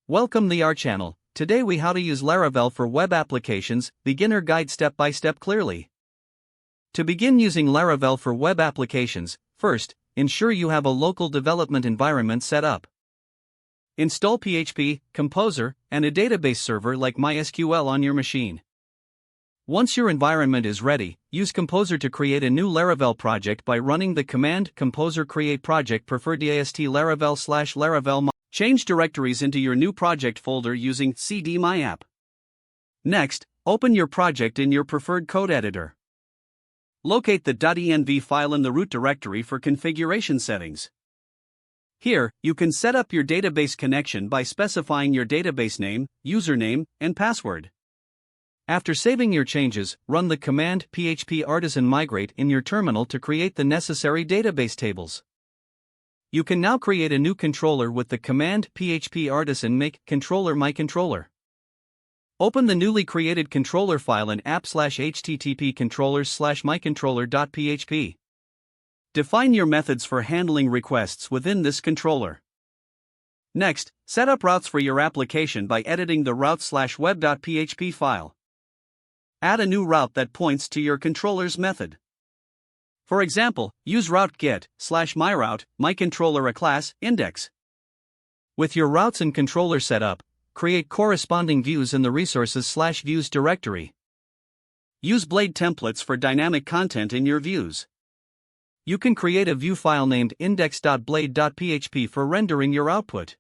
Welcome to our channel. Today we how to use Laravel for web applications, beginner guide step by step clearly. To begin using Laravel for web applications, first, ensure you have a local development environment set up. Install PHP, Composer, and a database server like MySQL on your machine. Once your environment is ready, use Composer to create a new Laravel project by running the command composer create project preferred dist Laravel/Laravel. Change directories into your new project folder using cd myapp. Next, open your project in your preferred code editor. Locate the .env file in the root directory for configuration settings. Here, you can set up your database connection by specifying your database name, username, and password. After saving your changes, run the command php artisan migrate in your terminal to create the necessary database tables. You can now create a new controller with the command php artisan make controller mycontroller. Open the newly created controller file in app/http controllers/mycontroller.php. Define your methods for handling requests within this controller. Next, set up routes for your application by editing the routes/web.php file. Add a new route that points to your controller's method. For example, use route get/myroute, mycontroller a class, index. With your routes and controller set up, create corresponding views in the resources/views directory. Use blade templates for dynamic content in your views. You can create a view file named index.blade.php for rendering your output.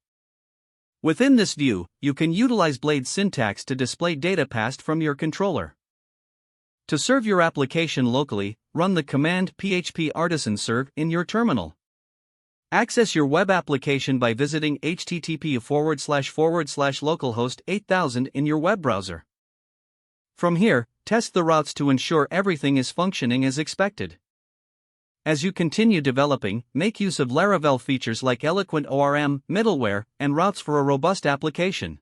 Within this view, you can utilize blade syntax to display data passed from your controller. To serve your application locally, run the command php artisan serve in your terminal. Access your web application by visiting http://localhost 8000 in your web browser. From here, test the routes to ensure everything is functioning as expected. As you continue developing, make use of Laravel features like eloquent ORM, middleware, and routes for a robust application.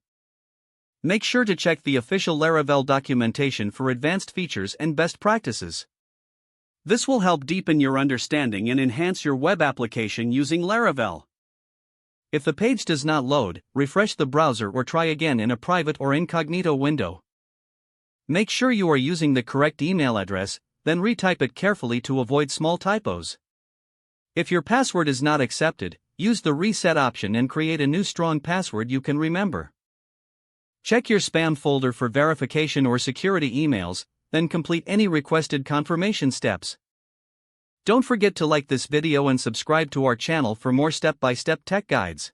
Make sure to check the official Laravel documentation for advanced features and best practices. This will help deepen your understanding and enhance your web application using Laravel. If the page does not load, refresh the browser or try again in a private or incognito window. Make sure you are using the correct email address, then retype it carefully to avoid small typos. If your password is not accepted, use the reset option and create a new strong password you can remember. Check your spam folder for verification or security emails, then complete any requested confirmation steps. Don't forget to like this video and subscribe to our channel for more step-by-step tech guides.